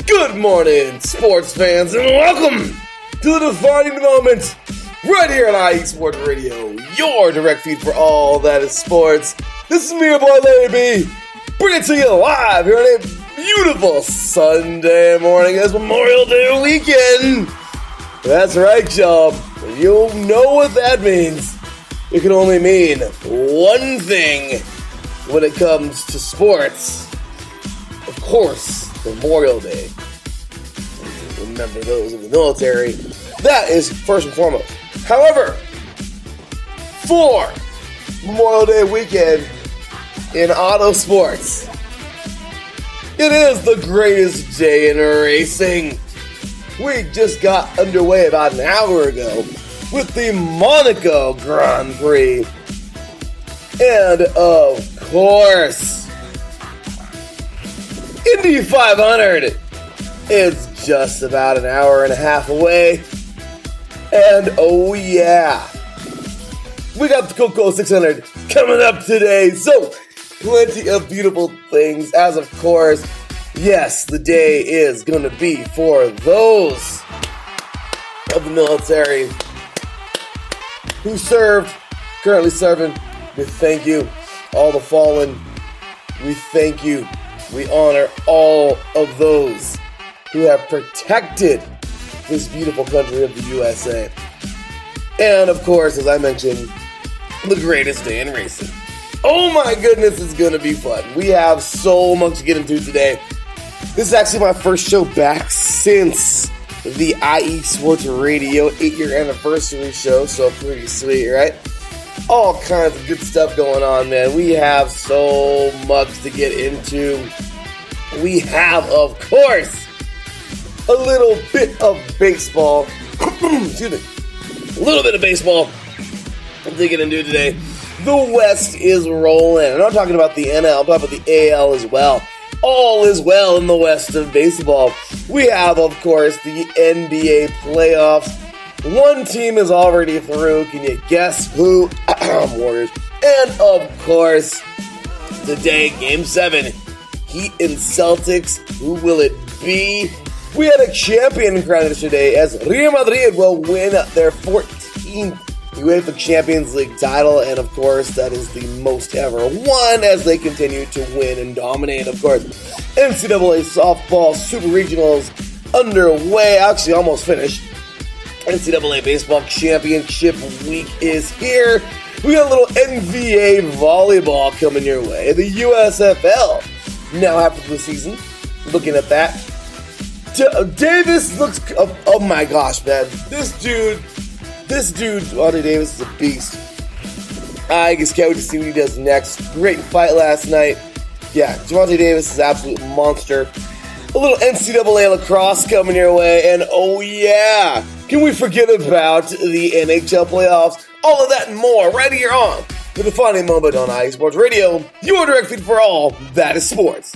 Good morning, sports fans, and welcome to the defining moment right here on IESR Radio, your direct feed for all that is sports. This is me, your boy Larry B, bringing it to you live here on a beautiful Sunday morning as Memorial Day weekend. That's right, y'all. You'll know what that means. It can only mean one thing when it comes to sports. Of course, Memorial Day. Remember those of the military. That is first and foremost. However, for Memorial Day weekend in auto sports, it is the greatest day in racing. We just got underway about an hour ago with the Monaco Grand Prix. And of course, Indy 500 is just about an hour and a half away. And oh yeah, we got the Coco 600 coming up today. So plenty of beautiful things, as of course, yes, the day is going to be for those of the military who served, currently serving. We thank you. All the fallen, we thank you. We honor all of those who have protected this beautiful country of the USA. And of course, as I mentioned, the greatest day in racing. Oh my goodness, it's going to be fun. We have so much to get into today. This is actually my first show back since the IESR Radio 8-year anniversary show, so pretty sweet, right? All kinds of good stuff going on, man. We have so much to get into. We have, of course, a little bit of baseball. Excuse me. A little bit of baseball to get into today. The West is rolling. I'm not talking about the NL, I'm talking about the AL as well. All is well in the West of baseball. We have, of course, the NBA playoffs. One team is already through. Can you guess who? Warriors. And, of course, today, Game 7. Heat and Celtics. Who will it be? We had a champion crowned today as Real Madrid will win their 14th UEFA Champions League title. And, of course, that is the most ever won as they continue to win and dominate. Of course, NCAA softball Super Regionals underway. Actually, almost finished. NCAA Baseball Championship Week is here. We got a little NBA volleyball coming your way. The USFL now after the season. Looking at that. Davis looks... Oh my gosh, man. This dude, Audrey Davis is a beast. I just can't wait to see what he does next. Great fight last night. Yeah, Javante Davis is an absolute monster. A little NCAA lacrosse coming your way. And oh yeah, can we forget about the NHL playoffs? All of that and more right here on the defining moment on IESR Radio, your direct feed for all that is sports.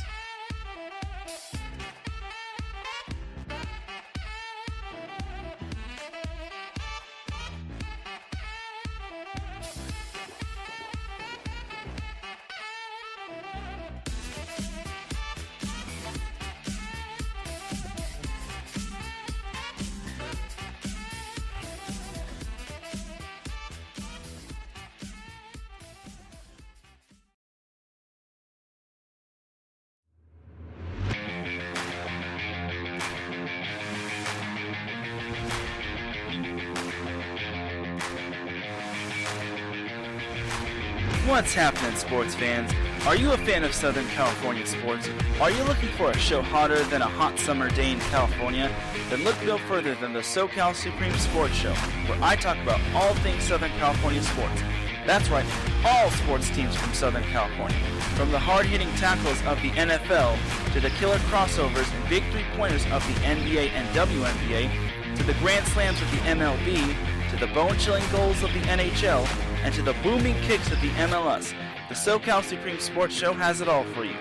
What's happening, sports fans? Are you a fan of Southern California sports? Are you looking for a show hotter than a hot summer day in California? Then look no further than the SoCal Supreme Sports Show, where I talk about all things Southern California sports. That's right, all sports teams from Southern California. From the hard-hitting tackles of the NFL, to the killer crossovers and big three-pointers of the NBA and WNBA, to the grand slams of the MLB, to the bone-chilling goals of the NHL, and to the booming kicks of the MLS, the SoCal Supreme Sports Show has it all for you.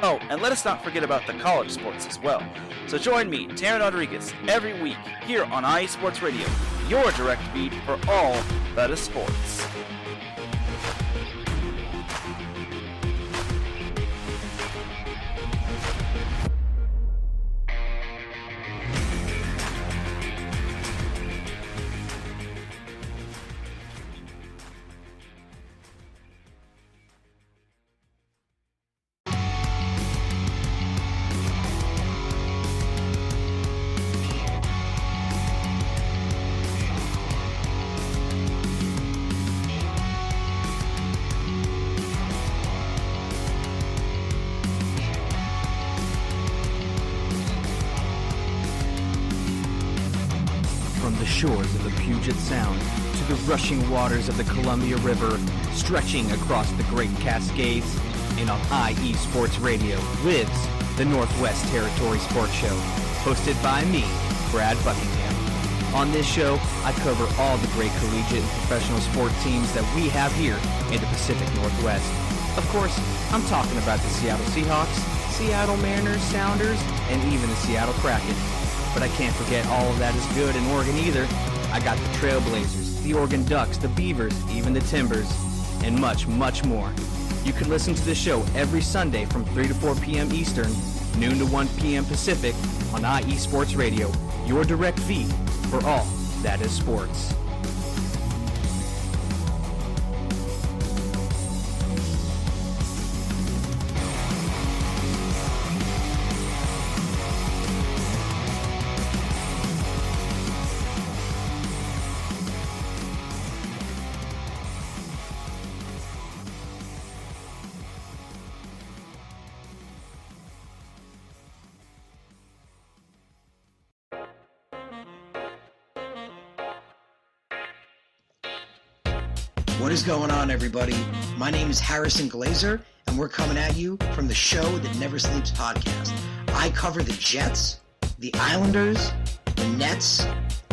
Oh, and let us not forget about the college sports as well. So join me, Taryn Rodriguez, every week here on IE Sports Radio, your direct feed for all that is sports. Shores of the Puget Sound to the rushing waters of the Columbia River, stretching across the Great Cascades, and on IE Sports Radio lives the Northwest Territory Sports Show, hosted by me, Brad Buckingham. On this show, I cover all the great collegiate and professional sport teams that we have here in the Pacific Northwest. Of course, I'm talking about the Seattle Seahawks, Seattle Mariners, Sounders, and even the Seattle Kraken. But I can't forget all of that is good in Oregon either. I got the Trailblazers, the Oregon Ducks, the Beavers, even the Timbers, and much, much more. You can listen to the show every Sunday from 3 to 4 p.m. Eastern, noon to 1 p.m. Pacific on IE Sports Radio, your direct feed for all that is sports. What is going on, everybody? My name is Harrison Glazer, and we're coming at you from the Show That Never Sleeps podcast. I cover the Jets, the Islanders, the Nets,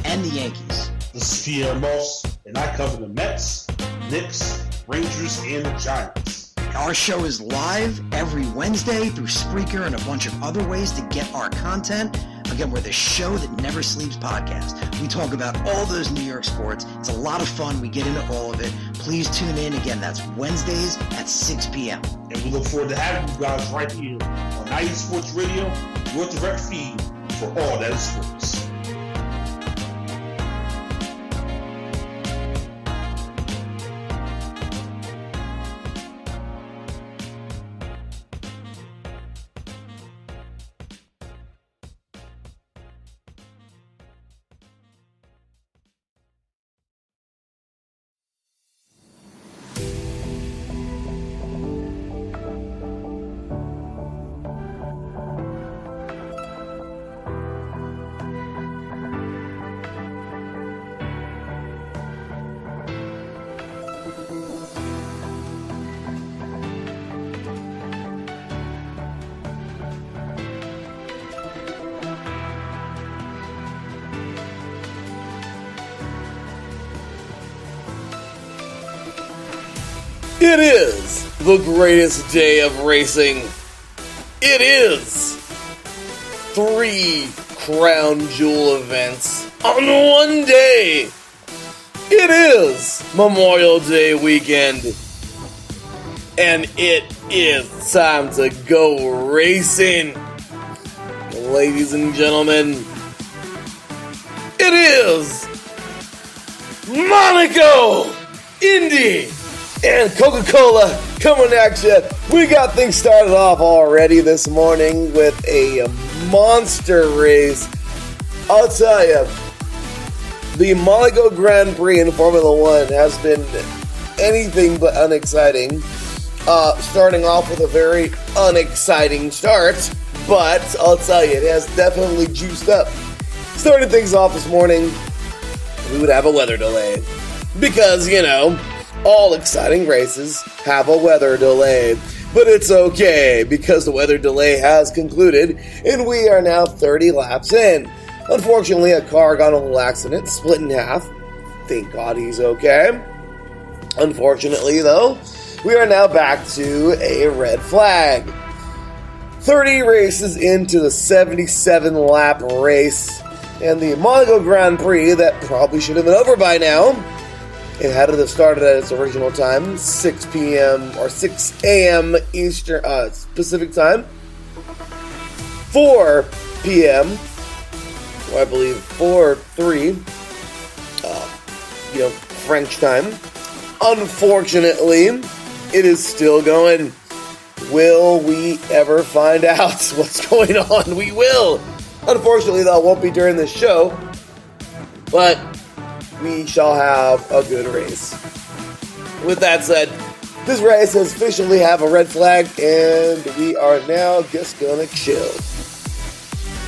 and the Yankees. This is Pierre Moss, and I cover the Mets, Knicks, Rangers, and the Giants. Our show is live every Wednesday through Spreaker and a bunch of other ways to get our content. Again, we're the Show That Never Sleeps podcast. We talk about all those New York sports. It's a lot of fun. We get into all of it. Please tune in. Again, that's Wednesdays at 6 p.m. And we look forward to having you guys right here on IE Sports Radio, your direct feed for all that is sports. It is the greatest day of racing. It is 3 crown jewel events on one day. It is Memorial Day weekend. And it is time to go racing. Ladies and gentlemen, it is Monaco, Indy, and Coca-Cola coming at you. We got things started off already this morning with a monster race. I'll tell you, the Monaco Grand Prix in Formula One has been anything but unexciting. Starting off with a very unexciting start, but I'll tell you, it has definitely juiced up. Starting things off this morning, we would have a weather delay. Because, all exciting races have a weather delay. But it's okay, because the weather delay has concluded, and we are now 30 laps in. Unfortunately, a car got in a little accident, split in half. Thank God he's okay. Unfortunately, though, we are now back to a red flag. 30 races into the 77-lap race, and the Monaco Grand Prix that probably should have been over by now. It had to have started at its original time, 6 p.m. or 6 a.m. Eastern Pacific time, 4 p.m. I believe 4-3, French time. Unfortunately, it is still going. Will we ever find out what's going on? We will. Unfortunately, though, it won't be during this show, but we shall have a good race. With that said, this race has officially have a red flag, and we are now just gonna chill.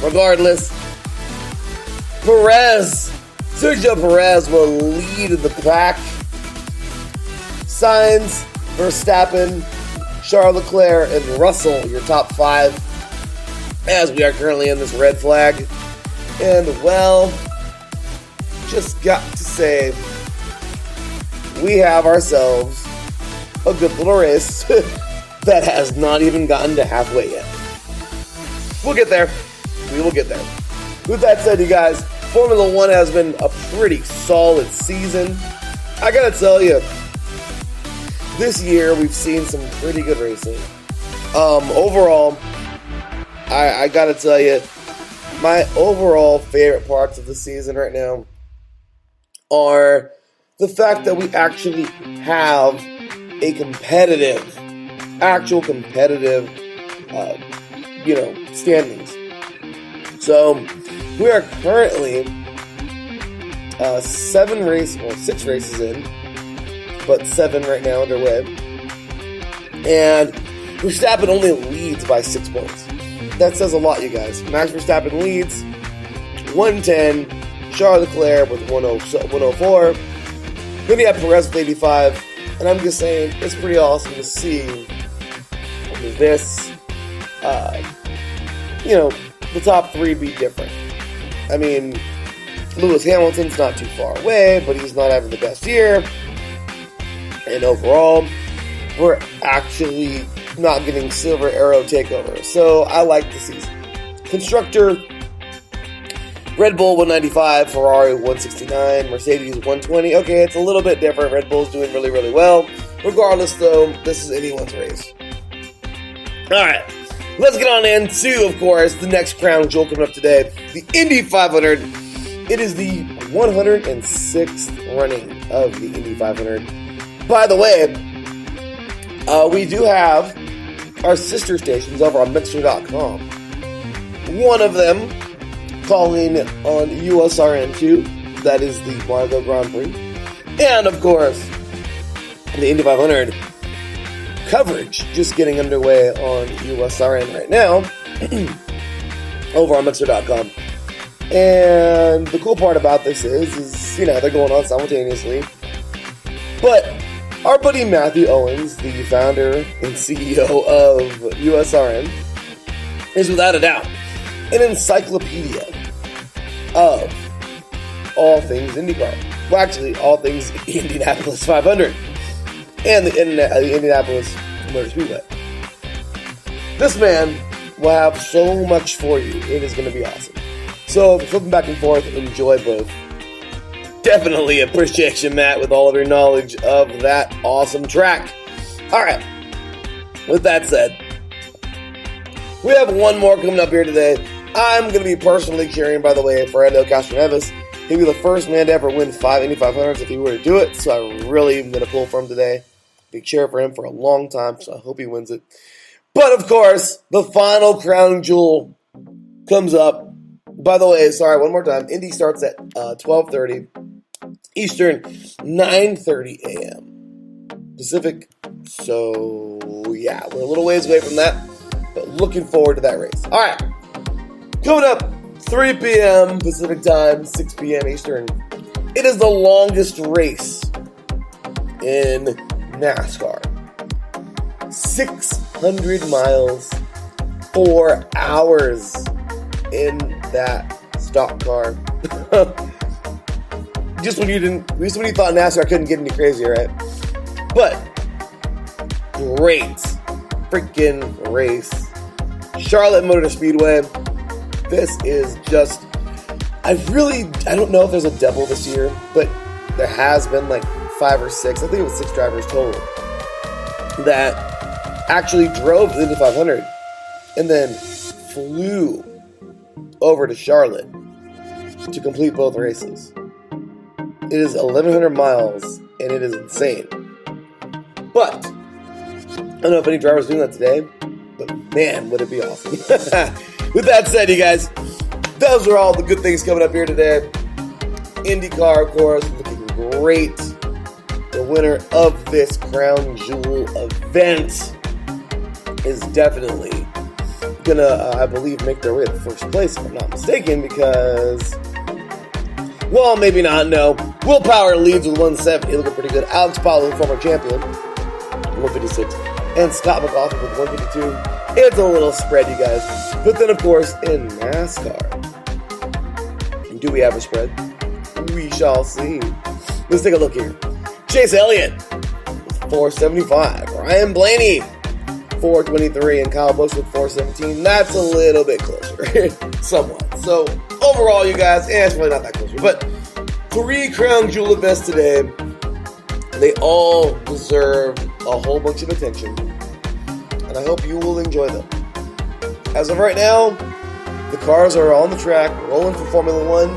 Regardless, Sergio Perez will lead the pack. Sainz, Verstappen, Charles Leclerc, and Russell, your top 5, as we are currently in this red flag. And, well, just got to say, we have ourselves a good little race that has not even gotten to halfway yet. We'll get there. We will get there. With that said, you guys, Formula One has been a pretty solid season. I gotta tell you, this year we've seen some pretty good racing. Overall, I gotta tell you, my overall favorite parts of the season right now are the fact that we actually have a actual competitive, standings. So we are currently 6 races in, but 7 right now underway. And Verstappen only leads by 6 points. That says a lot, you guys. Max Verstappen leads 110, Charles Leclerc with 104. Then you have Perez with 85. And I'm just saying, it's pretty awesome to see this, the top 3 be different. I mean, Lewis Hamilton's not too far away, but he's not having the best year. And overall, we're actually not getting silver arrow takeover. So I like the season. Constructor, Red Bull 195, Ferrari 169, Mercedes 120. Okay, it's a little bit different. Red Bull's doing really, really well. Regardless, though, this is anyone's race. Alright, let's get on into, of course, the next crown jewel coming up today. The Indy 500. It is the 106th running of the Indy 500. By the way, we do have our sister stations over on Mixer.com. One of them calling on USRN2, that is the Monaco Grand Prix, and of course, the Indy 500 coverage just getting underway on USRN right now over on Mixer.com. And the cool part about this is they're going on simultaneously. But our buddy Matthew Owens, the founder and CEO of USRN, is without a doubt an encyclopedia of all things IndyCar. Well, actually, all things Indianapolis 500 and the Indianapolis Motor Speedway. This man will have so much for you. It is going to be awesome. So, flipping back and forth, enjoy both. Definitely appreciate you, Matt, with all of your knowledge of that awesome track. Alright, with that said, we have one more coming up here today. I'm going to be personally cheering, by the way, for Fernando Castroneves. He'll be the first man to ever win 5 Indy 500s if he were to do it, so I really am going to pull for him today. Big cheer for him for a long time, so I hope he wins it. But, of course, the final crown jewel comes up. By the way, sorry, one more time. Indy starts at 12:30 Eastern, 9:30 a.m. Pacific. So, yeah, we're a little ways away from that, but looking forward to that race. All right, coming up, 3 p.m. Pacific time, 6 p.m. Eastern. It is the longest race in NASCAR. 600 miles, 4 hours in that stock car. Just when you thought NASCAR couldn't get any crazier, right? But great freaking race. Charlotte Motor Speedway. This is just, I don't know if there's a double this year, but there has been like 5 or 6, I think it was 6 drivers total, that actually drove the Indy 500 and then flew over to Charlotte to complete both races. It is 1,100 miles, and it is insane. But, I don't know if any drivers doing that today, but man, would it be awesome. With that said, you guys, those are all the good things coming up here today. IndyCar, of course, looking great. The winner of this Crown Jewel event is definitely gonna, I believe, make their way to first place, if I'm not mistaken, because, well, maybe not, no. Will Power leads with 170, looking pretty good. Alex Palou, former champion, 156. And Scott McLaughlin with 152. It's a little spread, you guys. But then, of course, in NASCAR, do we have a spread? We shall see. Let's take a look here. Chase Elliott with 475. Ryan Blaney, 423. And Kyle Busch with 417. That's a little bit closer. Somewhat. So, overall, you guys, it's really not that closer. But 3 Crown Jewel events today. They all deserve a whole bunch of attention, and I hope you will enjoy them. As of right now, the cars are on the track, rolling for Formula One.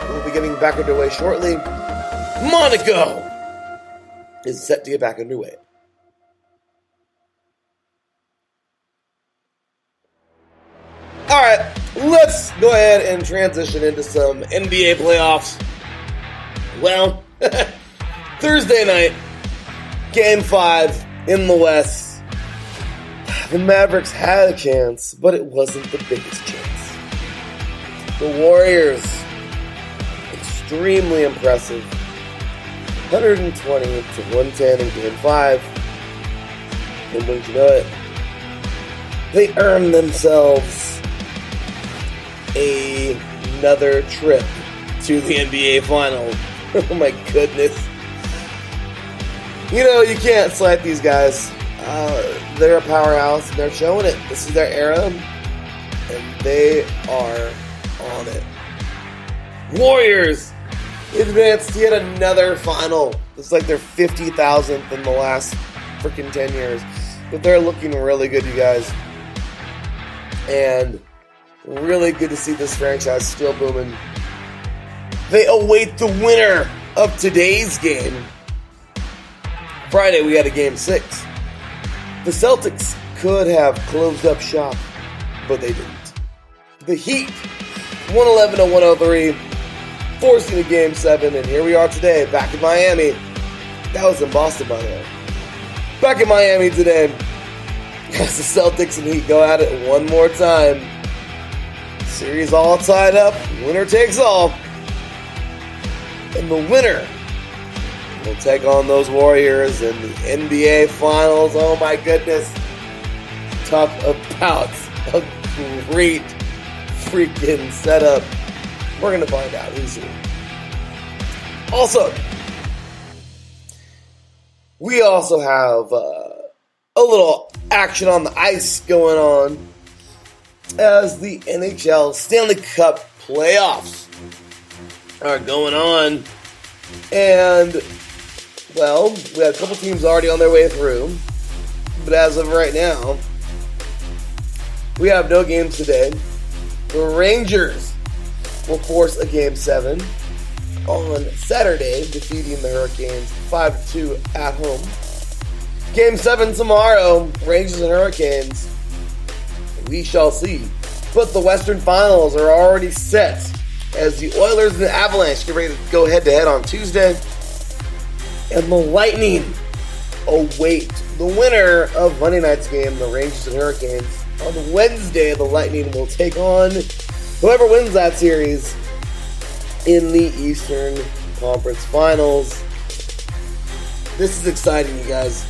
We'll be getting back underway shortly. Monaco is set to get back underway. All right, let's go ahead and transition into some NBA playoffs. Well, Thursday night, Game 5 in the West. The Mavericks had a chance, but it wasn't the biggest chance. The Warriors, extremely impressive. 120 to 110 in Game 5. And don't you know it, they earned themselves another trip to the NBA Finals. Oh my goodness. You know, you can't slight these guys. They're a powerhouse, and they're showing it. This is their era, and they are on it. Warriors advanced yet another final. It's like their 50,000th in the last freaking 10 years. But they're looking really good, you guys. And really good to see this franchise still booming. They await the winner of today's game. Friday, we had a Game 6. The Celtics could have closed up shop, but they didn't. The Heat, 111 to 103, forcing a Game 7, and here we are today, back in Miami. That was in Boston, by the way. Back in Miami today, as the Celtics and Heat go at it one more time. Series all tied up, winner takes all. And the winner will take on those Warriors in the NBA Finals. Oh my goodness. Talk about a great freaking setup. We're going to find out who's who. Also, we also have a little action on the ice going on as the NHL Stanley Cup playoffs are going on. And, well, we have a couple teams already on their way through. But as of right now, we have no games today. The Rangers will force a Game 7 on Saturday, defeating the Hurricanes 5-2 at home. Game 7 tomorrow, Rangers and Hurricanes. We shall see. But the Western Finals are already set as the Oilers and the Avalanche get ready to go head-to-head on Tuesday. And the Lightning await the winner of Monday night's game, the Rangers and Hurricanes. On Wednesday, the Lightning will take on whoever wins that series in the Eastern Conference Finals. This is exciting, you guys.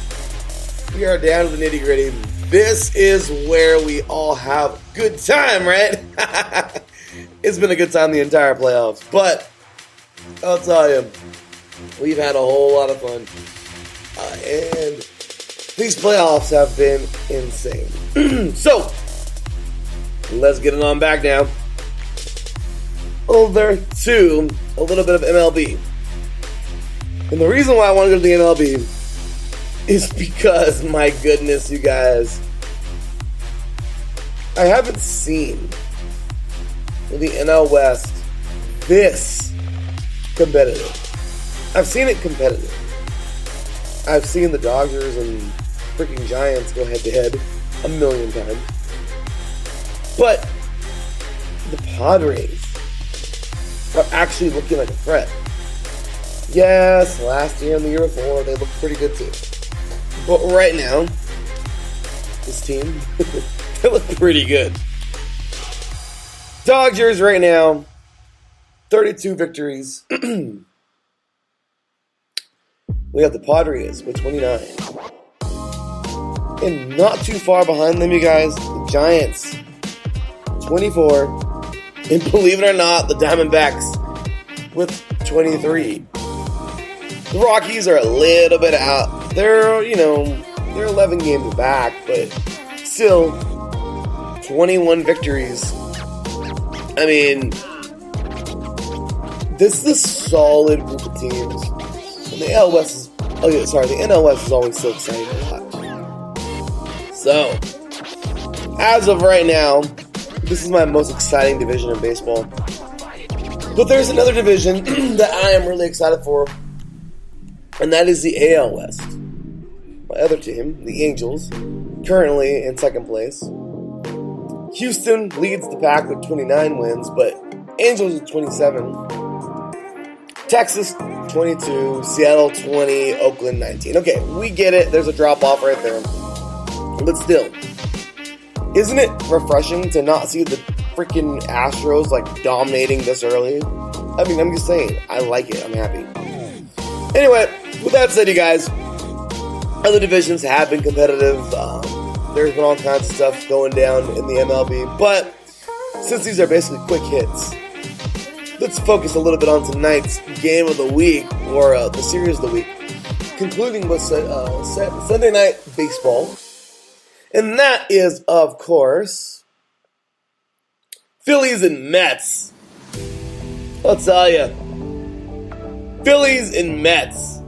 We are down to the nitty-gritty. This is where we all have a good time, right? It's been a good time the entire playoffs, but I'll tell you, we've had a whole lot of fun. And these playoffs have been insane. So, let's get it on back now. Over to a little bit of MLB. And the reason why I want to go to the MLB is because, my goodness, you guys, I haven't seen the NL West this competitive. I've seen it competitive. I've seen the Dodgers and freaking Giants go head-to-head a million times. But the Padres are actually looking like a threat. Yes, last year and the year before, they looked pretty good too. But right now, this team, they look pretty good. Dodgers right now, 32 victories. We have the Padres with 29. And not too far behind them, you guys, the Giants, 24. And believe it or not, the Diamondbacks with 23. The Rockies are a little bit out. They're 11 games back, but still 21 victories. I mean, this is a solid group of teams. And the NL West is always so exciting to watch. So, as of right now, this is my most exciting division in baseball. But there's another division that I am really excited for, and that is the AL West. My other team, the Angels, currently in second place. Houston leads the pack with 29 wins, but Angels with 27. Texas, 22. Seattle, 20. Oakland, 19. Okay, we get it. There's a drop-off right there. But still, isn't it refreshing to not see the freaking Astros, dominating this early? I mean, I'm just saying. I like it. I'm happy. Anyway, with that said, you guys, other divisions have been competitive. There's been all kinds of stuff going down in the MLB. But since these are basically quick hits, let's focus a little bit on tonight's game of the week, or the series of the week, concluding with Sunday Night Baseball. And that is, of course, Phillies and Mets. I'll tell you, Phillies and Mets.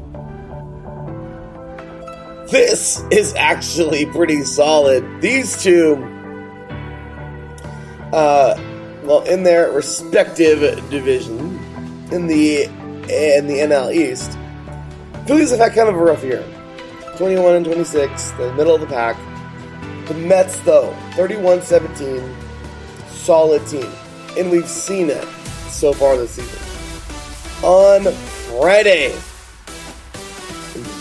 This is actually pretty solid. These two, in their respective division, in the NL East, Phillies have had kind of a rough year. 21 and 26, the middle of the pack. The Mets, though, 31-17, solid team. And we've seen it so far this season. On Friday,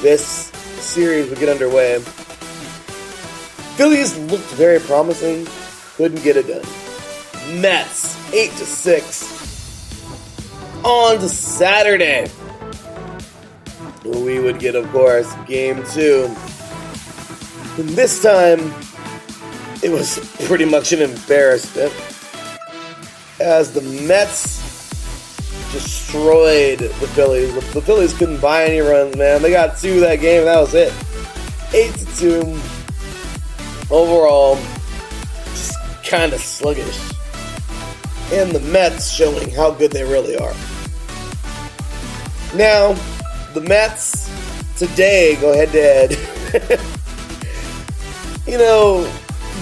this series would get underway. Phillies looked very promising, couldn't get it done. Mets, 8-6. On to Saturday, we would get, of course, Game 2. And this time, it was pretty much an embarrassment, as the Mets destroyed the Phillies. The Phillies couldn't buy any runs, man. They got 2 that game, and that was it. 8-2. Overall, just kind of sluggish. And the Mets showing how good they really are. Now, the Mets today go head-to-head.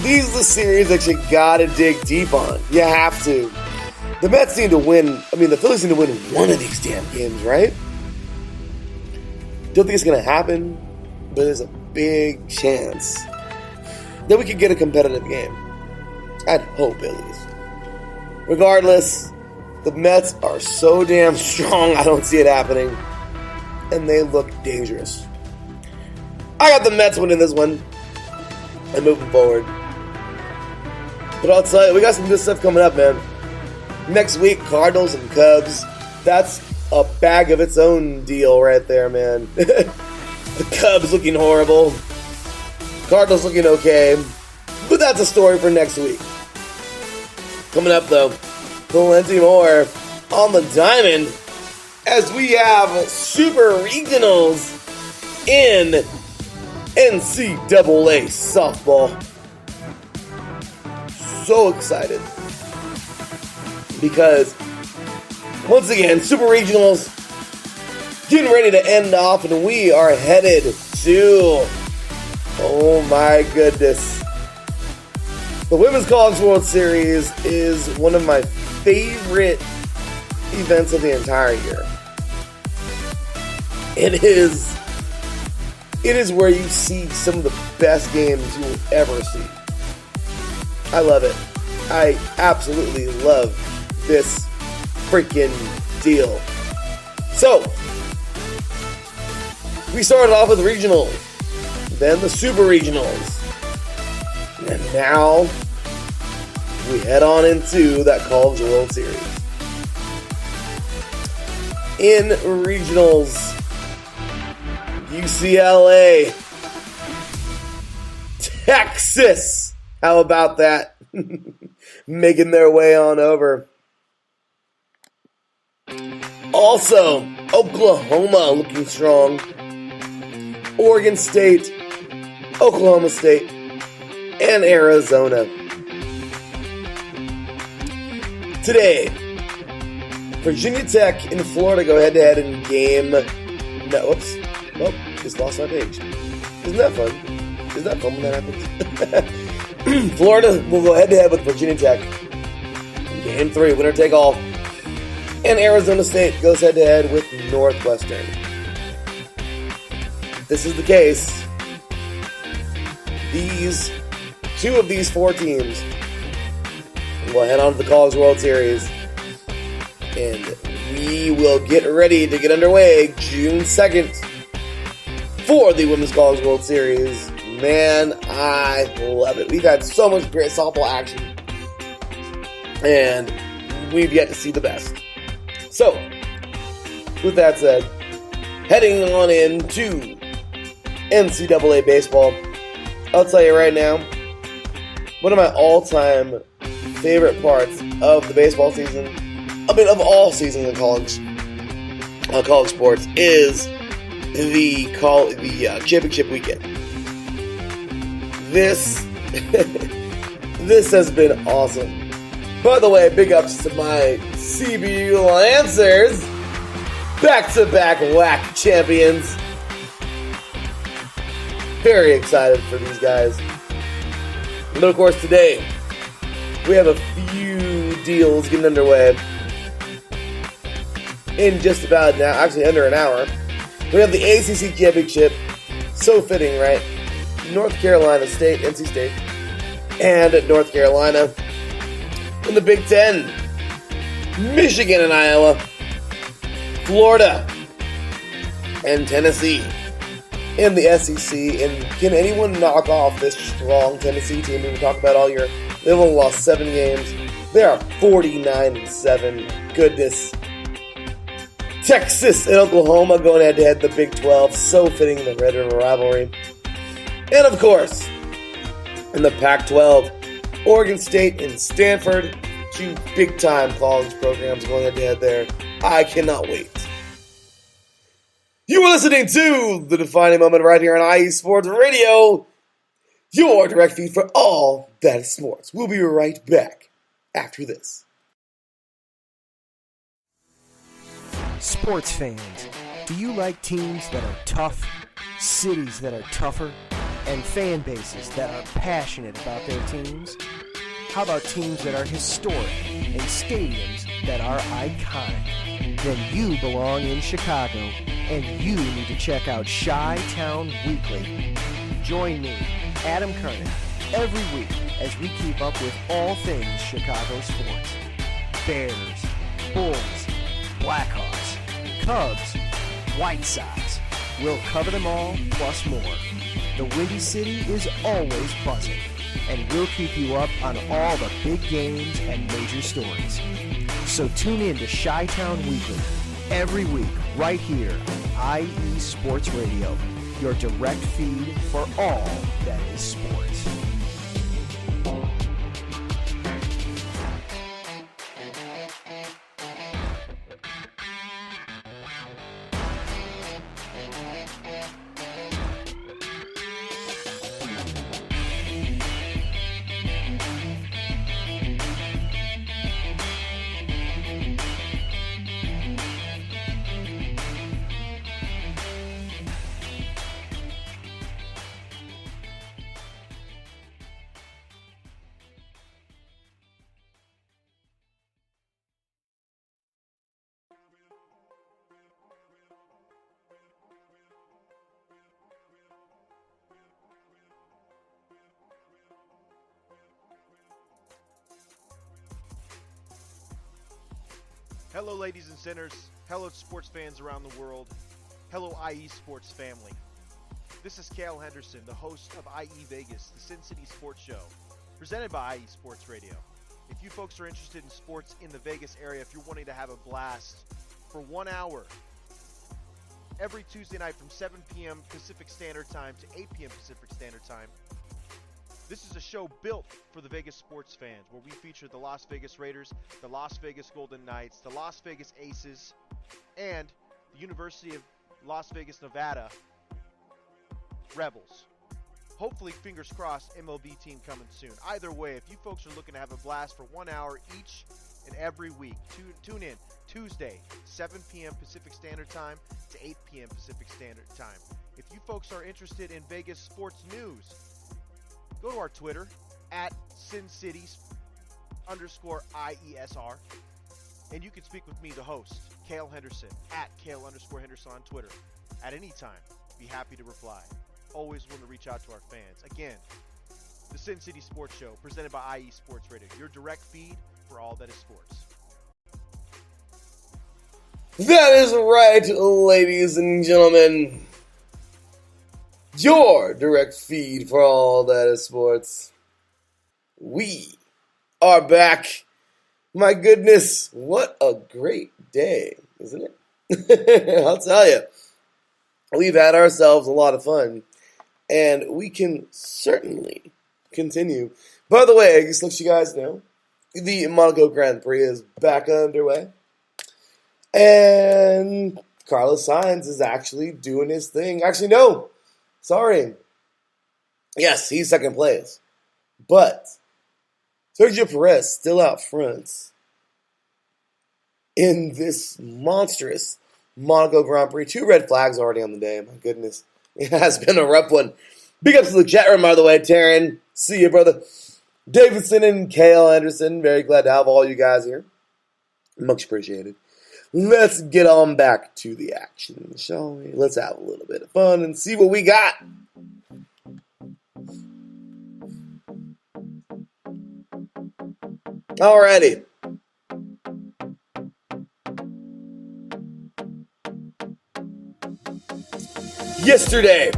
These are the series that you gotta dig deep on. You have to. The Mets need to win. The Phillies need to win one of these damn games, right? Don't think it's gonna happen, but there's a big chance that we could get a competitive game. I'd hope, at least. Regardless, the Mets are so damn strong, I don't see it happening. And they look dangerous. I got the Mets winning this one and moving forward. But I'll tell you, we got some good stuff coming up, man. Next week, Cardinals and Cubs. That's a bag of its own deal right there, man. The Cubs looking horrible. Cardinals looking okay. But that's a story for next week. Coming up, though, plenty more on the diamond as we have Super Regionals in NCAA softball. So excited. Because, once again, Super Regionals getting ready to end off, and we are headed to, oh my goodness, the Women's College World Series is one of my favorite events of the entire year. It is where you see some of the best games you will ever see. I love it. I absolutely love this freaking deal. So, we started off with regional, then the Super Regionals, and now we head on into that College World Series. In regionals, UCLA, Texas, how about that? Making their way on over. Also, Oklahoma looking strong. Oregon State, Oklahoma State, and Arizona. Today, Virginia Tech and Florida go head-to-head in game... No, whoops. Nope, just lost my page. Isn't that fun? Isn't that fun when that happens? Florida will go head-to-head with Virginia Tech. Game 3, winner take all. And Arizona State goes head-to-head with Northwestern. If this is the case, two of these 4 teams will head on to the College World Series. And we will get ready to get underway June 2nd for the Women's College World Series. Man, I love it. We've had so much great softball action, and we've yet to see the best. So, with that said, heading on into NCAA baseball, I'll tell you right now, one of my all-time favorite parts of the baseball season, of all seasons in college sports, is the championship weekend. This has been awesome. By the way, big ups to my CBU Lancers, back-to-back WAC champions. Very excited for these guys. And of course, today we have a few deals getting underway. In just about now, actually under an hour, we have the ACC Championship. So fitting, right? North Carolina State, NC State, and North Carolina. In the Big Ten, Michigan and Iowa, Florida, and Tennessee. In the SEC, and can anyone knock off this strong Tennessee team? We talk about all year. They've only lost 7 games. They are 49-7. Goodness. Texas and Oklahoma going head-to-head in the Big 12. So fitting in the Red River rivalry. And of course, in the Pac-12, Oregon State and Stanford, 2 big-time college programs going head-to-head there. I cannot wait. You are listening to The Defining Moment right here on IE Sports Radio, your direct feed for all that is sports. We'll be right back after this. Sports fans, do you like teams that are tough, cities that are tougher, and fan bases that are passionate about their teams? How about teams that are historic and stadiums that are iconic? Then you belong in Chicago, and you need to check out Chi-Town Weekly. Join me, Adam Kernan, every week as we keep up with all things Chicago sports. Bears, Bulls, Blackhawks, Cubs, White Sox. We'll cover them all, plus more. The Windy City is always buzzing, and we'll keep you up on all the big games and major stories. So tune in to Chi-Town Weekly every week right here on IE Sports Radio, your direct feed for all that is sports. Hello, ladies and sinners. Hello, sports fans around the world. Hello, IE Sports family. This is Cale Henderson, the host of IE Vegas, the Sin City Sports Show, presented by IE Sports Radio. If you folks are interested in sports in the Vegas area, if you're wanting to have a blast for 1 hour, every Tuesday night from 7 p.m. Pacific Standard Time to 8 p.m. Pacific Standard Time, this is a show built for the Vegas sports fans, where we feature the Las Vegas Raiders, the Las Vegas Golden Knights, the Las Vegas Aces, and the University of Las Vegas, Nevada Rebels. Hopefully, fingers crossed, MLB team coming soon. Either way, if you folks are looking to have a blast for 1 hour each and every week, tune in Tuesday, 7 p.m. Pacific Standard Time to 8 p.m. Pacific Standard Time. If you folks are interested in Vegas sports news, go to our Twitter, at SinCities_IESR, and you can speak with me, the host, Cale Henderson, at Cale_Henderson on Twitter. At any time, be happy to reply. Always want to reach out to our fans. Again, the Sin City Sports Show, presented by IE Sports Radio, your direct feed for all that is sports. That is right, ladies and gentlemen. Your direct feed for all that is sports. We are back. My goodness, what a great day, isn't it? I'll tell you. We've had ourselves a lot of fun, and we can certainly continue. By the way, I just let you guys know, the Monaco Grand Prix is back underway, and Carlos Sainz is actually doing his thing. Actually, no. Sorry. Yes, he's second place. But Sergio Perez still out front in this monstrous Monaco Grand Prix. 2 red flags already on the day. My goodness. It has been a rough one. Big ups to the chat room, by the way. Taryn, see you, brother. Davidson and Cale Anderson. Very glad to have all you guys here. Much appreciated. Let's get on back to the action, shall we? Let's have a little bit of fun and see what we got. Alrighty. Yesterday,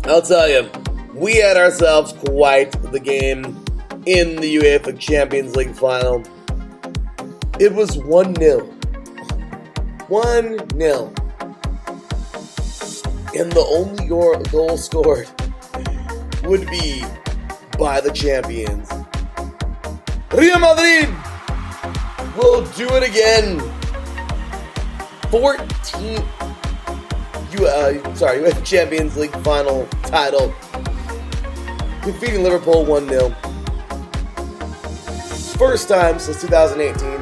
I'll tell you, we had ourselves quite the game in the UEFA Champions League final. It was 1-0. 1-0. And the only goal scored would be by the champions. Real Madrid will do it again. 14th UEFA Champions League final title. Defeating Liverpool 1-0. First time since 2018.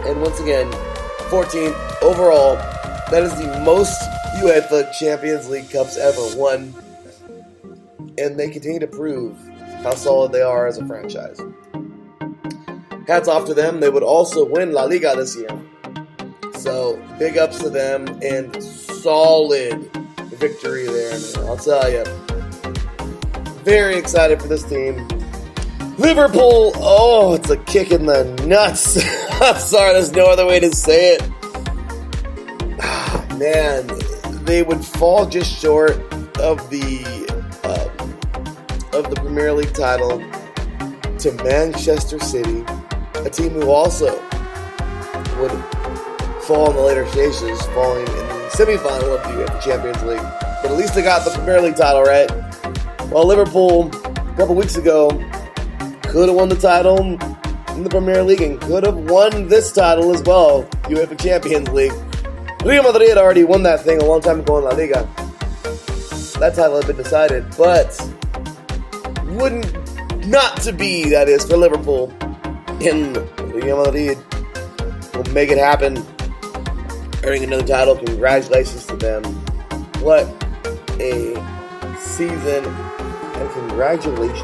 And once again, 14th overall. That is the most UEFA Champions League Cups ever won. And they continue to prove how solid they are as a franchise. Hats off to them. They would also win La Liga this year. So, big ups to them and solid victory there, man. I'll tell you. Very excited for this team. Liverpool, oh, it's a kick in the nuts. I'm sorry, there's no other way to say it. Man, they would fall just short of the Premier League title to Manchester City, a team who also would fall in the later stages, falling in the semifinal of the UEFA Champions League. But at least they got the Premier League title, right? While Liverpool, a couple weeks ago, could have won the title in the Premier League and could have won this title as well, UEFA Champions League. Real Madrid had already won that thing a long time ago in La Liga. That title had been decided, but wouldn't not to be, that is, for Liverpool. And Real Madrid will make it happen, earning another title. Congratulations to them. What a season, and congratulations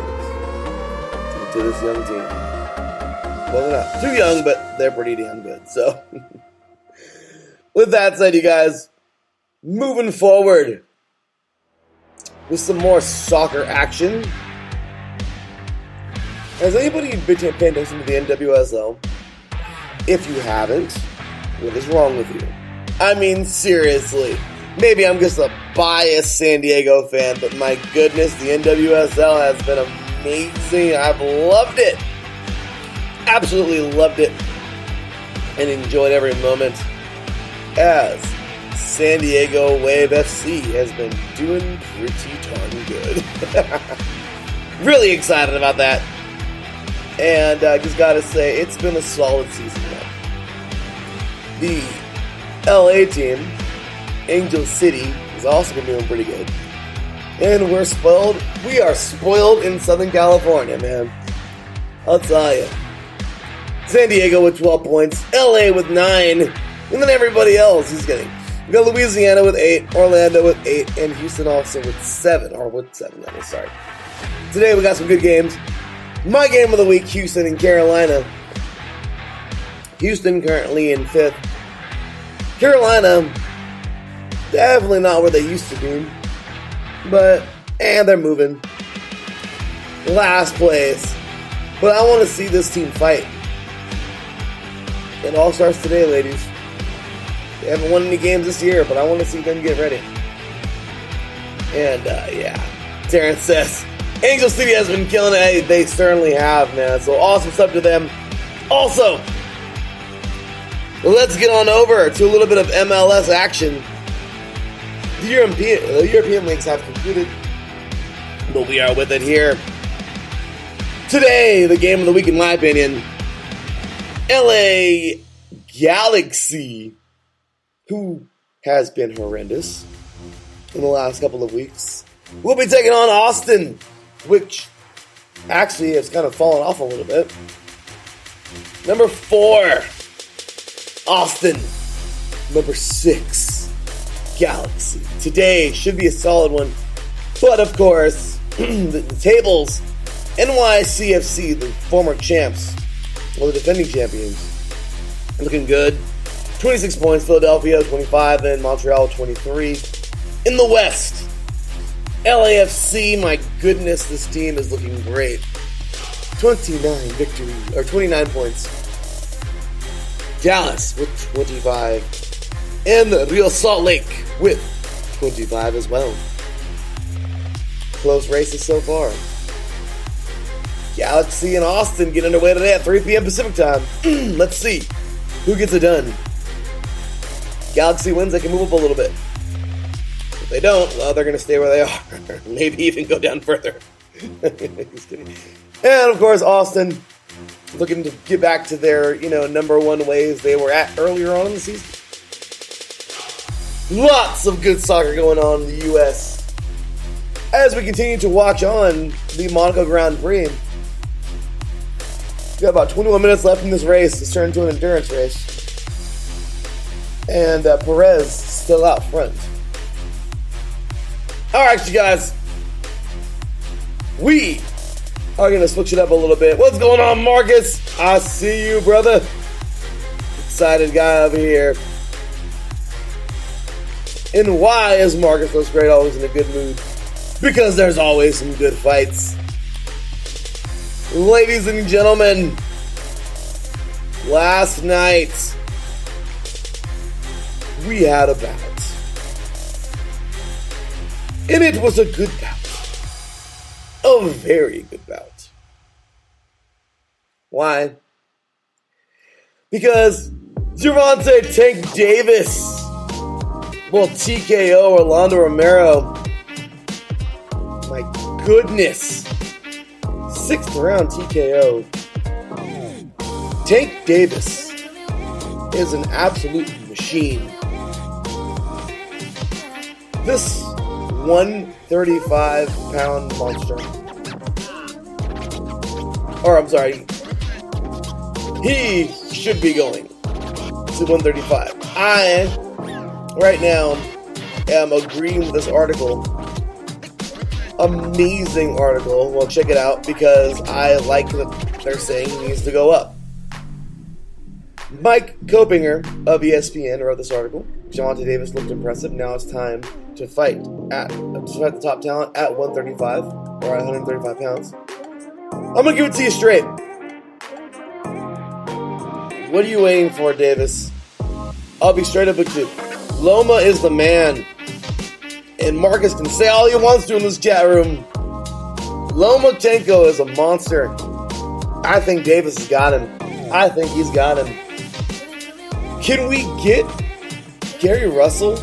to this young team. Well, they're not too young, but they're pretty damn good. So, with that said, you guys, moving forward with some more soccer action. Has anybody been paying attention to the NWSL? If you haven't, what is wrong with you? I mean, seriously. Maybe I'm just a biased San Diego fan, but my goodness, the NWSL has been amazing. I've loved it. Absolutely loved it. And enjoyed every moment as San Diego Wave FC has been doing pretty darn good. Really excited about that. And I just gotta say, it's been a solid season now. The LA team, Angel City, has also been doing pretty good. And we're spoiled. We are spoiled in Southern California, man. I'll tell you. San Diego with 12 points, LA with 9, and then everybody else is getting. We got Louisiana with 8, Orlando with 8, and Houston also with 7. Or with 7, that is, sorry. Today we got some good games. My game of the week, Houston and Carolina. Houston currently in 5th. Carolina, definitely not where they used to be. But, they're moving. Last place. But I want to see this team fight. It all starts today, ladies. They haven't won any games this year, but I want to see them get ready. And, Terrence says, Angel City has been killing it. Hey, they certainly have, man. So awesome stuff to them. Also, let's get on over to a little bit of MLS action. The European leagues have concluded, but we are with it here. Today, the game of the week, in my opinion, LA Galaxy, who has been horrendous in the last couple of weeks, will be taking on Austin, which actually has kind of fallen off a little bit. Number 4, Austin. Number 6, Galaxy. Today should be a solid one. But of course, the tables, NYCFC, the former champs, well, the defending champions, looking good. 26 points, Philadelphia 25, and Montreal 23. In the West, LAFC, my goodness, this team is looking great. 29 points. Dallas with 25. And Real Salt Lake with 25 as well. Close races so far. Galaxy and Austin get underway today at 3 p.m. Pacific time. Let's see who gets it done. Galaxy wins, they can move up a little bit. If they don't, well, they're going to stay where they are. Maybe even go down further. Just kidding. And, of course, Austin looking to get back to their, number one ways they were at earlier on in the season. Lots of good soccer going on in the U.S. as we continue to watch on the Monaco Grand Prix. We got about 21 minutes left in this race. It's turned into an endurance race. And Perez still out front. Alright, you guys. We are going to switch it up a little bit. What's going on, Marcus? I see you, brother. Excited guy over here. And why is Marcus Looks Great always in a good mood? Because there's always some good fights. Ladies and gentlemen, last night we had a bout. And it was a good bout. A very good bout. Why? Because Gervonta Tank Davis will TKO Orlando Romero. My goodness. 6th round TKO. Tank Davis is an absolute machine. This 135-pound monster. Or, I'm sorry. He should be going to 135. I, right now, am agreeing with this article. Amazing article. Well, check it out because I like that they're saying he needs to go up. Mike Kopinger of ESPN wrote this article. Gervonta Davis looked impressive. Now it's time to fight the top talent at 135 or at 135 pounds. I'm going to give it to you straight. What are you waiting for, Davis? I'll be straight up with you. Loma is the man. And Marcus can say all he wants to in this chat room. Lomachenko is a monster. I think Davis has got him. I think he's got him. Can we get Gary Russell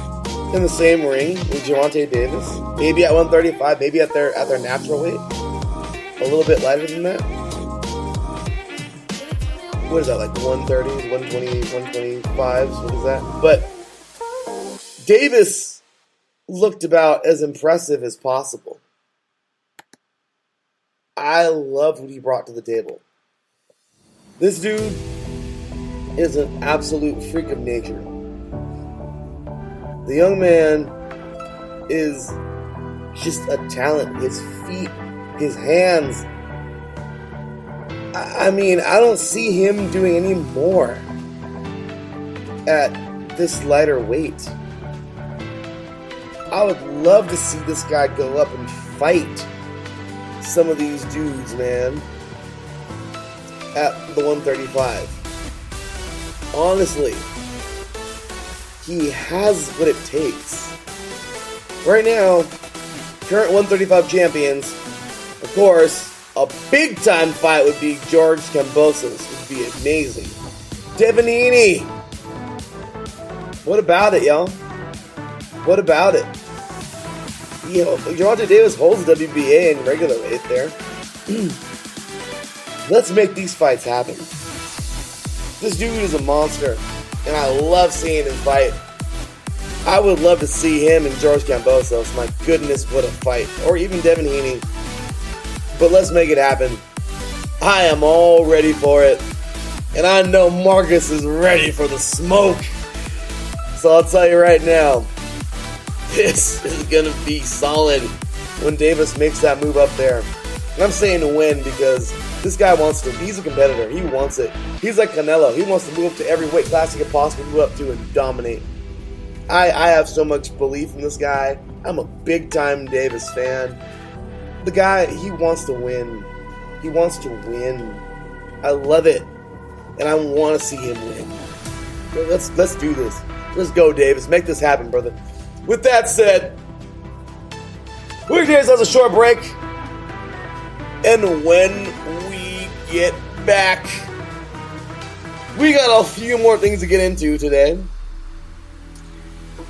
in the same ring with Gervonta Davis? Maybe at 135, maybe at their natural weight? A little bit lighter than that? What is that, like 130s, 120s, 125s? What is that? But Davis looked about as impressive as possible. I love what he brought to the table. This dude is an absolute freak of nature. The young man is just a talent. His feet, his hands. I mean, I don't see him doing any more at this lighter weight. I would love to see this guy go up and fight some of these dudes, man, at the 135. Honestly, he has what it takes. Right now, current 135 champions, of course, a big-time fight would be George Kambosos. Would be amazing. Devanini. What about it, y'all? What about it? You know, Gervonta Davis holds WBA in regular weight there. Let's make these fights happen. This dude is a monster, and I love seeing him fight. I would love to see him and George Kambosos. My goodness, what a fight. Or even Devin Haney. But let's make it happen. I am all ready for it. And I know Marcus is ready for the smoke. So I'll tell you right now, this is going to be solid when Davis makes that move up there. And I'm saying to win because this guy wants to. He's a competitor. He wants it. He's like Canelo. He wants to move up to every weight class he could possibly move up to and dominate. I have so much belief in this guy. I'm a big-time Davis fan. The guy, he wants to win. He wants to win. I love it. And I want to see him win. So let's do this. Let's go, Davis. Make this happen, brother. With that said, weekdays has a short break. And when we get back, we got a few more things to get into today.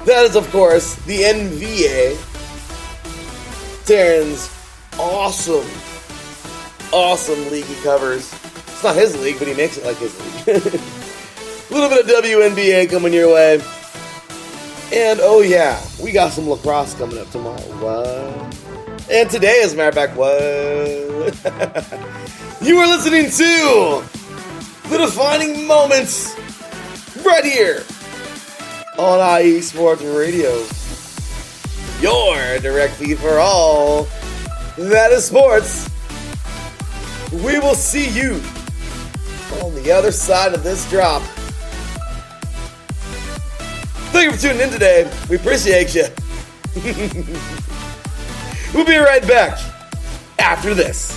That is, of course, the NVA. Darren's awesome league he covers. It's not his league, but he makes it like his league. A little bit of WNBA coming your way. And, oh yeah, we got some lacrosse coming up tomorrow. What? And today, as a matter of fact, what? You are listening to The Defining Moments right here on IE Sports Radio. Your direct feed for all that is sports. We will see you on the other side of this drop. Thank you for tuning in today. We appreciate you. We'll be right back after this.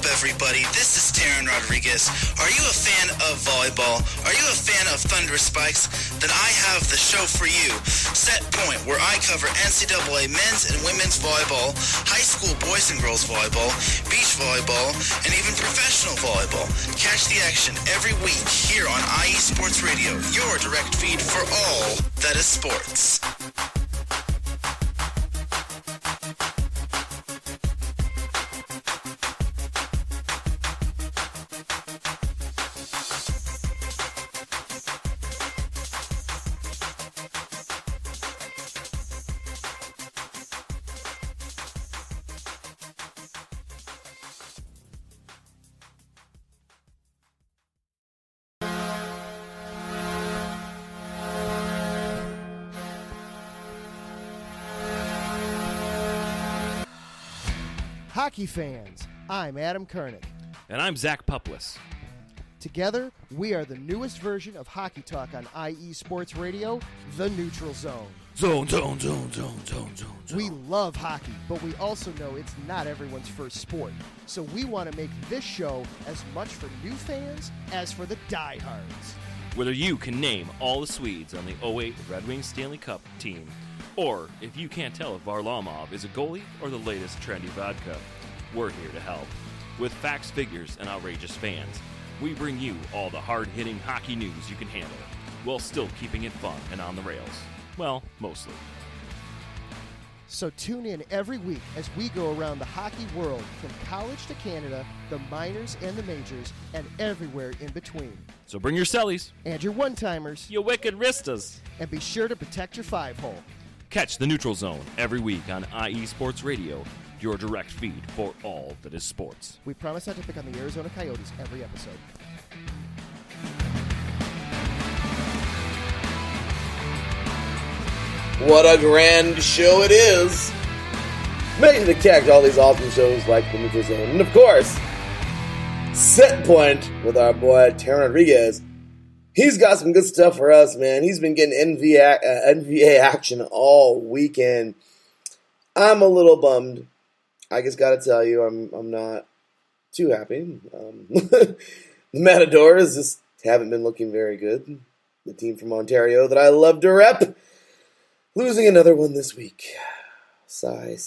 up, everybody? This is Taryn Rodriguez. Are you a fan of volleyball? Are you a fan of thunderous spikes? Then I have the show for you, Set Point, where I cover NCAA men's and women's volleyball, high school boys and girls volleyball, beach volleyball, and even professional volleyball. Catch the action every week here on IE Sports Radio, your direct feed for all that is sports. Hockey fans, I'm Adam Kernick. And I'm Zach Puplis. Together, we are the newest version of Hockey Talk on IE Sports Radio, The Neutral Zone. Zone. We love hockey, but we also know it's not everyone's first sport. So we want to make this show as much for new fans as for the diehards. Whether you can name all the Swedes on the '08 Red Wings Stanley Cup team, or if you can't tell if Varlamov is a goalie or the latest trendy vodka, we're here to help. With facts, figures, and outrageous fans, we bring you all the hard-hitting hockey news you can handle, while still keeping it fun and on the rails. Well, mostly. So tune in every week as we go around the hockey world, from college to Canada, the minors and the majors, and everywhere in between. So bring your cellies. And your one-timers. You wicked wristas. And be sure to protect your five-hole. Catch the Neutral Zone every week on IE Sports Radio, your direct feed for all that is sports. We promise not to pick on the Arizona Coyotes every episode. What a grand show it is! Make sure to catch all these awesome shows like The Neutral Zone. And of course, Set Point with our boy Taryn Rodriguez. He's got some good stuff for us, man. He's been getting NBA action all weekend. I'm a little bummed. I just got to tell you, I'm not too happy. The Matadors just haven't been looking very good. The team from Ontario that I love to rep, losing another one this week. Sigh.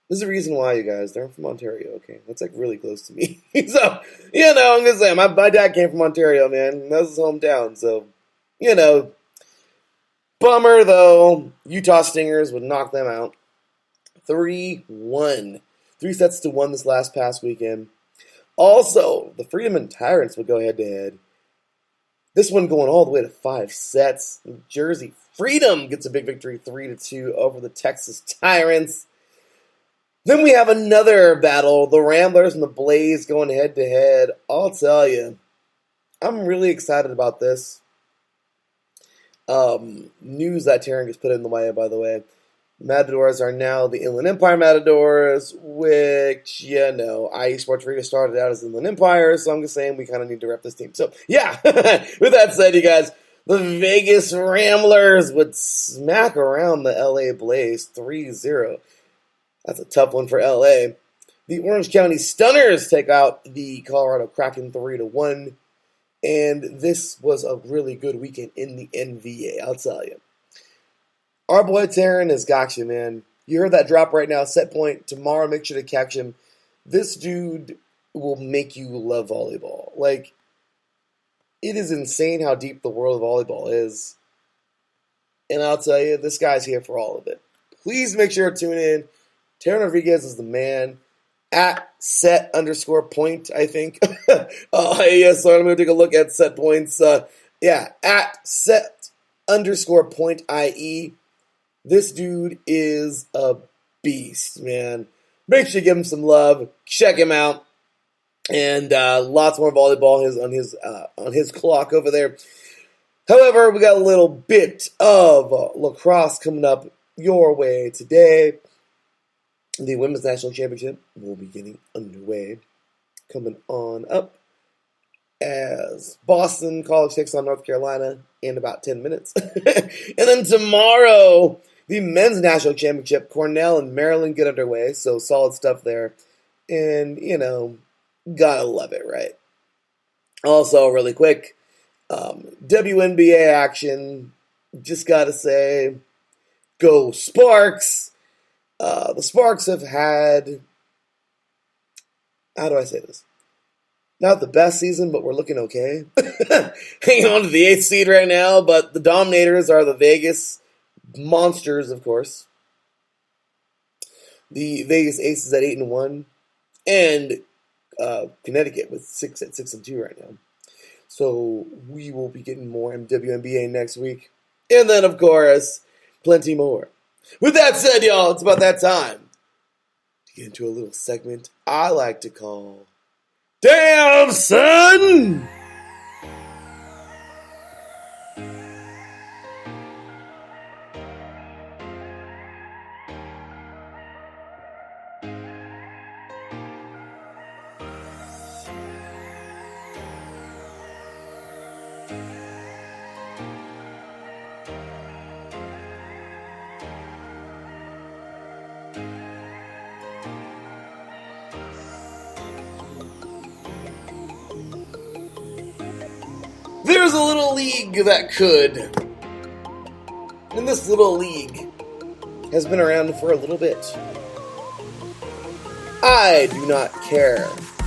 There's a reason why, you guys. They're from Ontario, okay? That's like really close to me. So, I'm going to say, my dad came from Ontario, man. That was his hometown. So, bummer, though. Utah Stingers would knock them out. 3-1. 3-1 this past weekend. Also, the Freedom and Tyrants would go head-to-head. This one going all the way to 5 sets. New Jersey Freedom gets a big victory, 3-2 over the Texas Tyrants. Then we have another battle, the Ramblers and the Blaze going head-to-head. I'll tell you, I'm really excited about this. News that Taryn just put in the way, by the way. The Matadors are now the Inland Empire Matadors, which, IE Sports Radio started out as Inland Empire, so I'm just saying we kind of need to rep this team. So, yeah, with that said, you guys, the Vegas Ramblers would smack around the LA Blaze 3-0. That's a tough one for LA. The Orange County Stunners take out the Colorado Kraken 3-1. And this was a really good weekend in the NBA, I'll tell you. Our boy Taryn has got you, man. You heard that drop right now, Set Point. Tomorrow, make sure to catch him. This dude will make you love volleyball. Like, it is insane how deep the world of volleyball is. And I'll tell you, this guy's here for all of it. Please make sure to tune in. Taryn Rodriguez is the man. At set_point, I think. Yeah, so I'm going to take a look at set points. At set_point IE. This dude is a beast, man. Make sure you give him some love. Check him out. And lots more volleyball on his clock over there. However, we got a little bit of lacrosse coming up your way today. The Women's National Championship will be getting underway, coming on up as Boston College takes on North Carolina in about 10 minutes. And then tomorrow, The men's national championship, Cornell and Maryland get underway, so solid stuff there. And, gotta love it, right? Also, really quick, WNBA action, just gotta say, go Sparks! The Sparks have had, how do I say this? Not the best season, but we're looking okay. Hanging on to the 8th seed right now, but the Dominators are the Vegas Monsters, of course. The Vegas Aces at 8-1, and Connecticut with 6-2 right now. So we will be getting more WNBA next week, and then of course plenty more. With that said, y'all, it's about that time to get into a little segment I like to call "Damn, Son!" There's a little league that could. And this little league has been around for a little bit. I do not care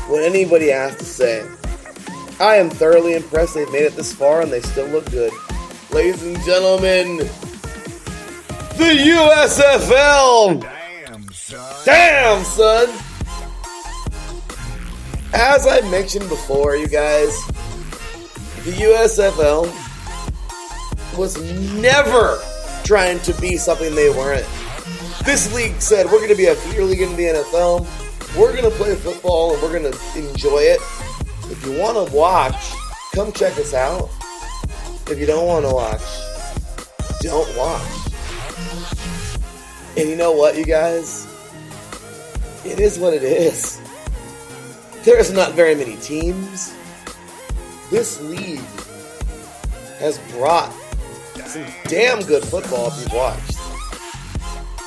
what anybody has to say. I am thoroughly impressed they've made it this far and they still look good. Ladies and gentlemen, the USFL! Damn, son! As I mentioned before, you guys, the USFL was never trying to be something they weren't. This league said, we're going to be a feeder league in the NFL. We're going to play football and we're going to enjoy it. If you want to watch, come check us out. If you don't want to watch, don't watch. And you know what, you guys? It is what it is. There's not very many teams. This league has brought some damn good football if you've watched.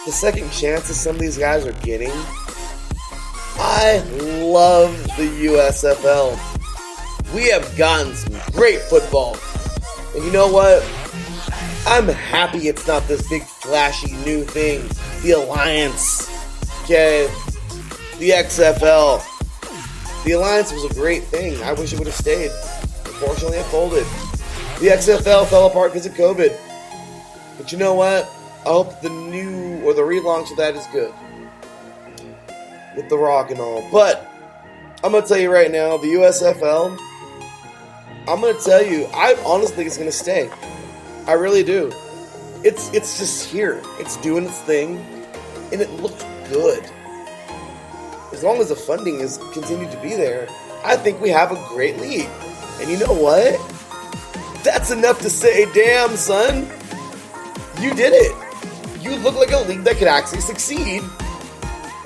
The second chances some of these guys are getting. I love the USFL. We have gotten some great football. And you know what? I'm happy it's not this big flashy new thing. The Alliance. Okay? The XFL. The Alliance was a great thing. I wish it would have stayed. Unfortunately, it folded. The XFL fell apart because of COVID. But you know what? I hope the new, or the relaunch of that is good. With The Rock and all. But, I'm going to tell you right now, the USFL, I'm going to tell you, I honestly think it's going to stay. I really do. It's just here. It's doing its thing. And it looks good. As long as the funding is continued to be there, I think we have a great league. And you know what? That's enough to say, damn, son. You did it. You look like a league that could actually succeed.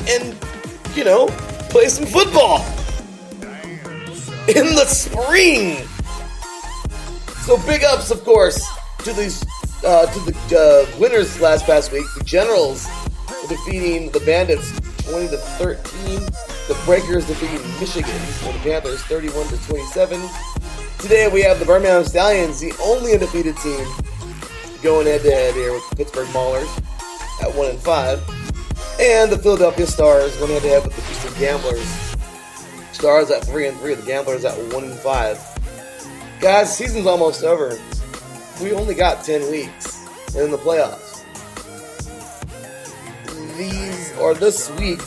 And, play some football. In the spring. So big ups, of course, to these to the winners last past week. The Generals defeating the Bandits 20-13. The Breakers defeating Michigan for the Panthers 31-27. Today we have the Birmingham Stallions, the only undefeated team, going head-to-head here with the Pittsburgh Maulers at 1-5. And the Philadelphia Stars going head-to-head with the Houston Gamblers. Stars at 3-3, the Gamblers at 1-5. Guys, the season's almost over. We only got 10 weeks in the playoffs. This week,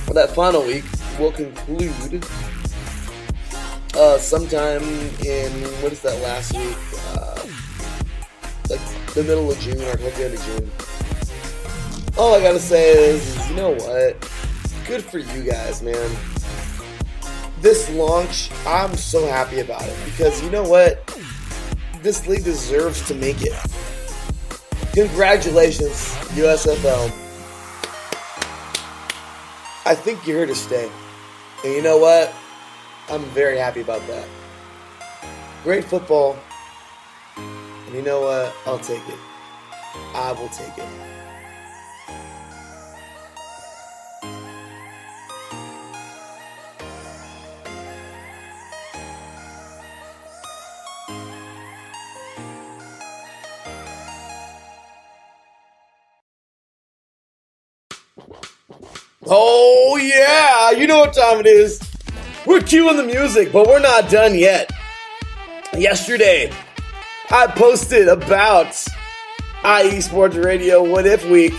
or that final week, will conclude sometime in, what is that last week? Like the middle of June or the end of June. All I gotta say is, you know what? Good for you guys, man. This launch, I'm so happy about it because you know what? This league deserves to make it. Congratulations, USFL. I think you're here to stay. And you know what? I'm very happy about that. Great football. And you know what? I'll take it. I will take it. Oh yeah, you know what time it is. We're cueing the music, but we're not done yet. Yesterday, I posted about IESR Radio What If Week.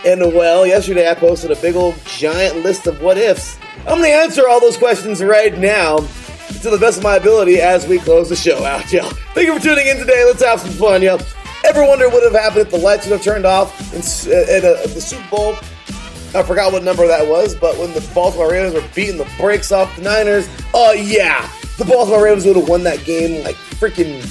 And well, yesterday I posted a big old giant list of what ifs. I'm going to answer all those questions right now to the best of my ability as we close the show out, y'all. Thank you for tuning in today. Let's have some fun, y'all. Ever wonder what would have happened if the lights would have turned off at the Super Bowl? I forgot what number that was, but when the Baltimore Ravens were beating the brakes off the Niners, the Baltimore Ravens would have won that game like freaking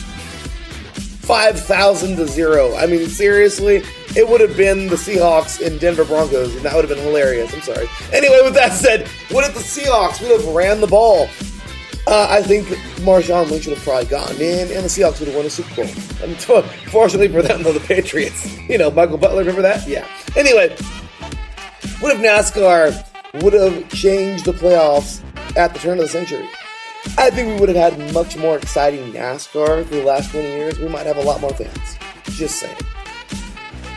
5,000-0. I mean, seriously, it would have been the Seahawks and Denver Broncos, and that would have been hilarious. I'm sorry. Anyway, with that said, what if the Seahawks would have ran the ball? I think Marshawn Lynch would have probably gotten in, and the Seahawks would have won a Super Bowl. Unfortunately for them, though, the Patriots. You know, Michael Butler, remember that? Yeah. Anyway, what if NASCAR would have changed the playoffs at the turn of the century? I think we would have had much more exciting NASCAR for the last 20 years. We might have a lot more fans. Just saying.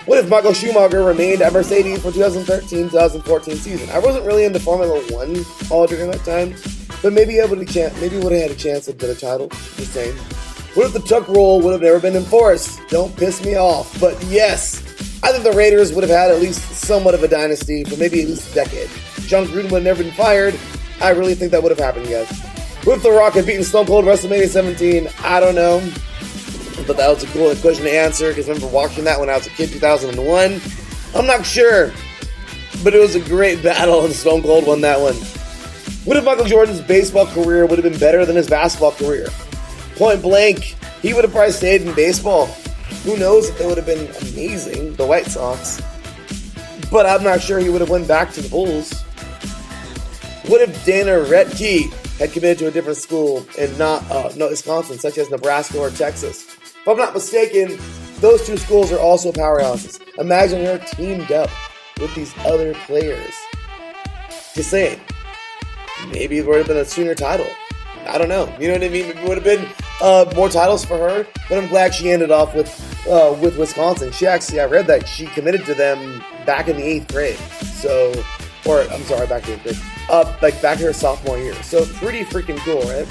What if Michael Schumacher remained at Mercedes for 2013-2014 season? I wasn't really into Formula 1 all during that time, but maybe would have had a chance at the title. Just saying. What if the tuck rule would have never been enforced? Don't piss me off. But yes, I think the Raiders would have had at least somewhat of a dynasty for maybe at least a decade. John Gruden would have never been fired. I really think that would have happened, guys. What if The Rock had beaten Stone Cold WrestleMania 17? I don't know. But that was a cool question to answer because I remember watching that when I was a kid, 2001. I'm not sure. But it was a great battle and Stone Cold won that one. What if Michael Jordan's baseball career would have been better than his basketball career? Point blank, he would have probably stayed in baseball. Who knows if they would have been amazing, the White Sox. But I'm not sure he would have went back to the Bulls. What if Dana Retke had committed to a different school and not Wisconsin, such as Nebraska or Texas? If I'm not mistaken, those two schools are also powerhouses. Imagine her teamed up with these other players. Just saying. Maybe it would have been a sooner title. I don't know. You know what I mean? Maybe it would have been more titles for her. But I'm glad she ended off with Wisconsin. She actually, I read that she committed to them back in the 8th grade. Back in the 8th grade. Back in her sophomore year. So pretty freaking cool, right?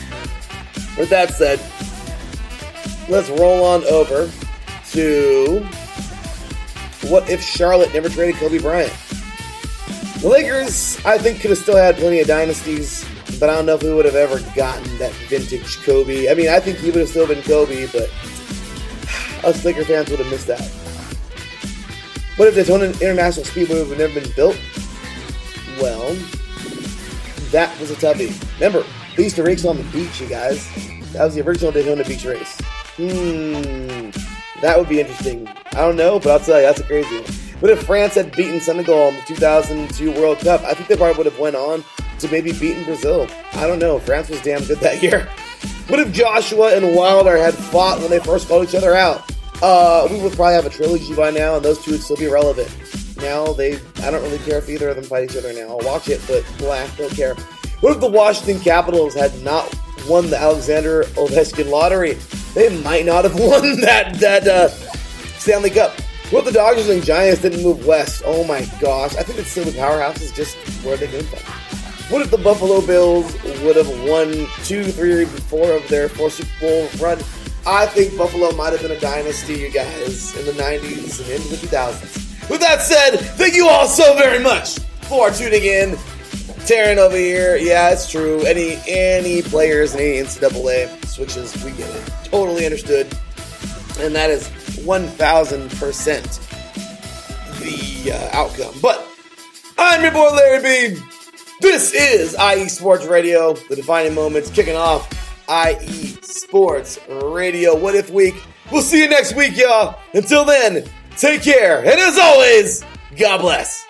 With that said, let's roll on over to what if Charlotte never traded Kobe Bryant? The Lakers, I think, could have still had plenty of dynasties, but I don't know if we would have ever gotten that vintage Kobe. I mean, I think he would have still been Kobe, but us Laker fans would have missed that. What if Daytona International Speedway would have never been built? Well, that was a toughie. Remember, they used to race on the beach, you guys. That was the original Daytona Beach race. That would be interesting. I don't know, but I'll tell you, that's a crazy one. What if France had beaten Senegal in the 2002 World Cup? I think they probably would have went on to maybe beaten Brazil. I don't know. France was damn good that year. What if Joshua and Wilder had fought when they first called each other out? We would probably have a trilogy by now, and those two would still be relevant. Now, I don't really care if either of them fight each other now. I'll watch it, but don't care. What if the Washington Capitals had not won the Alexander Ovechkin lottery? They might not have won that Stanley Cup. What if the Dodgers and Giants didn't move west? Oh my gosh. I think it's still the powerhouses, just where they came from. What if the Buffalo Bills would have won 2, 3, 4 of their 4 Super Bowl run? I think Buffalo might have been a dynasty, you guys, in the 90s and into the 2000s. With that said, thank you all so very much for tuning in. Taryn over here. Yeah, it's true. Any players in any NCAA switches, we get it. Totally understood. And that is 1,000% the outcome. But I'm your boy Larry B. This is IE Sports Radio, the defining moments kicking off IE Sports Radio What If Week. We'll see you next week, y'all. Until then, take care. And as always, God bless.